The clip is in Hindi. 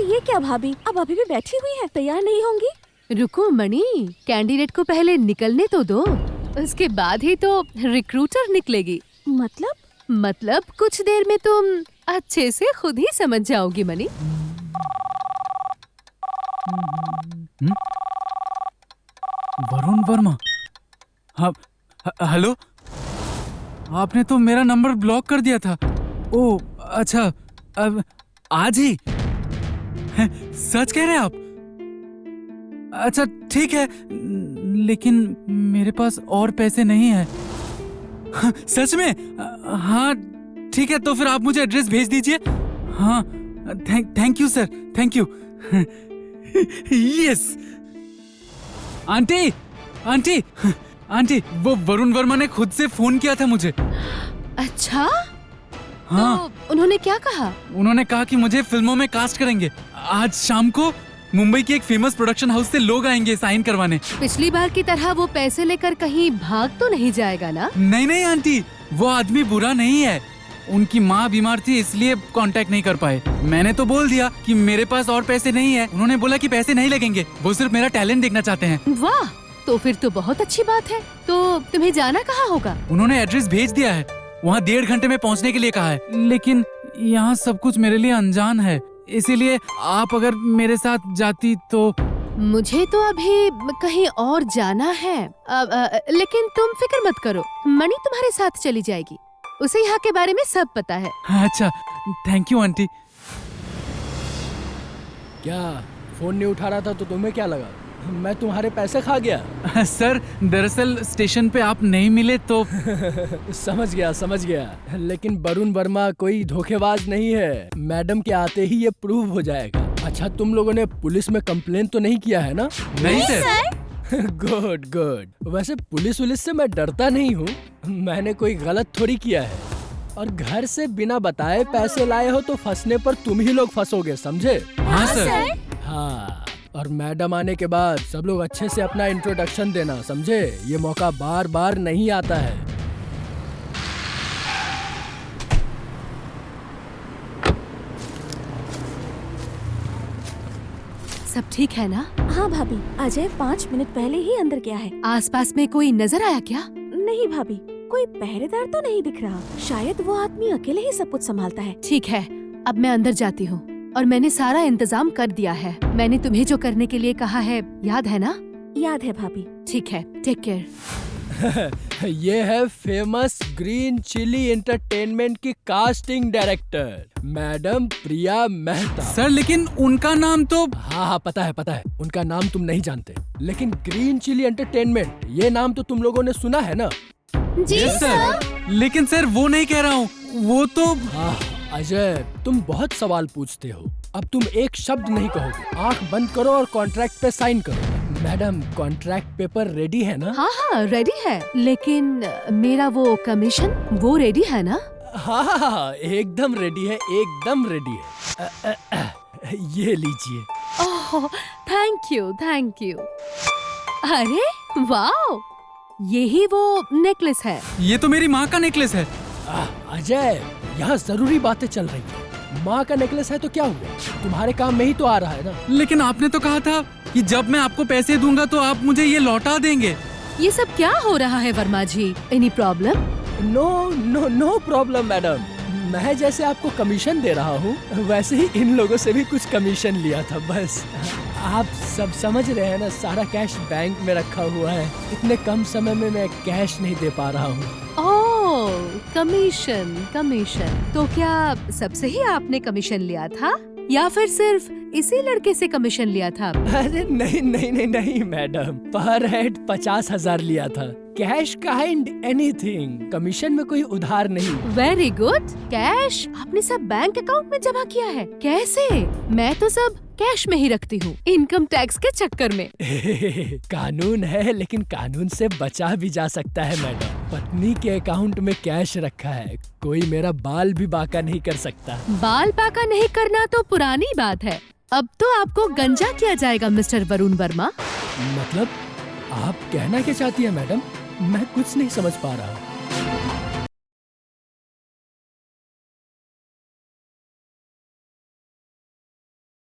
अरे ये क्या भाभी, अब अभी भी बैठी हुई है, तैयार नहीं होंगी? रुको मणि, कैंडिडेट को पहले निकलने तो दो, उसके बाद ही तो रिक्रूटर निकलेगी। मतलब कुछ देर में तुम अच्छे से खुद ही समझ जाओगी मणि। वरुण वर्मा। हाँ, हेलो। आपने तो मेरा नंबर ब्लॉक कर दिया था। ओह अच्छा, अब आज ही? सच कह रहे हैं आप? अच्छा ठीक है, लेकिन मेरे पास और पैसे नहीं है। सच में? हाँ ठीक है, तो फिर आप मुझे एड्रेस भेज दीजिए। हाँ thank you sir, thank you. Yes. Aunty aunty aunty, वो वरुण वर्मा ने खुद से फोन किया था मुझे। अच्छा? हाँ। तो उन्होंने क्या कहा? उन्होंने कहा कि मुझे फिल्मों में कास्ट करेंगे। आज शाम को मुंबई के एक फेमस प्रोडक्शन हाउस से लोग आएंगे साइन करवाने। पिछली बार की तरह वो पैसे लेकर कहीं भाग तो नहीं जाएगा ना? नहीं आंटी, वो आदमी बुरा नहीं है। उनकी माँ बीमार थी इसलिए कांटेक्ट नहीं कर पाए। मैंने तो बोल दिया कि मेरे पास और पैसे नहीं है। उन्होंने बोला कि पैसे नहीं लगेंगे, वो सिर्फ मेरा टैलेंट देखना चाहते हैं। वाह, तो फिर तो बहुत अच्छी बात है। तो तुम्हें जाना कहाँ होगा? उन्होंने एड्रेस भेज दिया है, वहाँ 1.5 घंटे में पहुँचने के लिए कहा है। लेकिन यहाँ सब कुछ मेरे लिए अनजान है, इसीलिए आप अगर मेरे साथ जाती तो। मुझे तो अभी कहीं और जाना है, लेकिन तुम फिक्र मत करो, मणि तुम्हारे साथ चली जाएगी। उसे यहाँ के बारे में सब पता है। अच्छा थैंक यू आंटी। क्या फोन नहीं उठा रहा था तो तुम्हें क्या लगा मैं तुम्हारे पैसे खा गया? सर दरअसल स्टेशन पे आप नहीं मिले तो। समझ गया, लेकिन वरुण वर्मा कोई धोखेबाज नहीं है। मैडम के आते ही ये प्रूव हो जाएगा। अच्छा, तुम लोगों ने पुलिस में कंप्लेन तो नहीं किया है ना? नहीं सर। गुड। वैसे पुलिस से मैं डरता नहीं हूँ, मैंने कोई गलत थोड़ी किया है। और घर से बिना बताए पैसे लाए हो तो फंसने पर तुम ही लोग फंसोगे, समझे? हाँ सर। हाँ, और मैडम आने के बाद सब लोग अच्छे से अपना इंट्रोडक्शन देना, समझे? ये मौका बार बार नहीं आता है। सब ठीक है ना? हाँ भाभी, अजय 5 मिनट पहले ही अंदर गया है। आसपास में कोई नजर आया क्या? नहीं भाभी, कोई पहरेदार तो नहीं दिख रहा। शायद वो आदमी अकेले ही सब कुछ संभालता है। ठीक है, अब मैं अंदर जाती हूँ और मैंने सारा इंतजाम कर दिया है। मैंने तुम्हें जो करने के लिए कहा है याद है ना? याद है भाभी। ठीक है, टेक केयर। ये है फेमस ग्रीन चिली एंटरटेनमेंट की casting director madam Priya Mehta. Sir लेकिन उनका नाम तो। हाँ पता है, उनका नाम तुम नहीं जानते, लेकिन ग्रीन चिली एंटरटेनमेंट ये नाम तो तुम लोगों ने सुना है ना? जी सर। लेकिन सर वो नहीं कह रहा हूँ, वो तो। अजय, तुम बहुत सवाल पूछते हो। अब तुम एक शब्द नहीं कहोगे। आंख बंद करो और कॉन्ट्रैक्ट पे साइन करो। मैडम, कॉन्ट्रैक्ट पेपर रेडी है ना? हाँ रेडी है, लेकिन मेरा वो कमीशन वो रेडी है ना? हाँ एकदम रेडी है, एकदम रेडी है। ये लीजिए। Oh thank you. अरे वाह, यही वो नेकलेस है। ये तो मेरी माँ का नेकलेस है। अजय, यहाँ जरूरी बातें चल रही है। माँ का नेकलेस है तो क्या हुआ, तुम्हारे काम में ही तो आ रहा है ना? लेकिन आपने तो कहा था कि जब मैं आपको पैसे दूंगा तो आप मुझे ये लौटा देंगे। ये सब क्या हो रहा है Verma ji? Any problem? No problem madam. मैं जैसे आपको कमीशन दे रहा हूँ वैसे ही इन लोगों से भी कुछ कमीशन लिया था, बस। आप सब समझ रहे हैं ना, सारा कैश बैंक में रखा हुआ है। इतने कम समय में मैं कैश नहीं दे पा रहा हूँ। ओह कमीशन। तो क्या सबसे ही आपने कमीशन लिया था या फिर सिर्फ इसी लड़के से कमीशन लिया था? अरे नहीं मैडम, पर हेड 50,000 लिया था। कैश काइंड एनीथिंग, कमीशन में कोई उधार नहीं। Very good. कैश आपने सब बैंक अकाउंट में जमा किया है? कैसे? मैं तो सब कैश में ही रखती हूँ, इनकम टैक्स के चक्कर में। कानून है, लेकिन कानून से बचा भी जा सकता है मैडम। पत्नी के अकाउंट में कैश रखा है, कोई मेरा बाल भी बाका नहीं कर सकता। बाल बाका नहीं करना तो पुरानी बात है, अब तो आपको गंजा किया जाएगा मिस्टर वरुण वर्मा। मतलब आप कहना क्या चाहती है मैडम? मैं कुछ नहीं समझ पा रहा हूँ।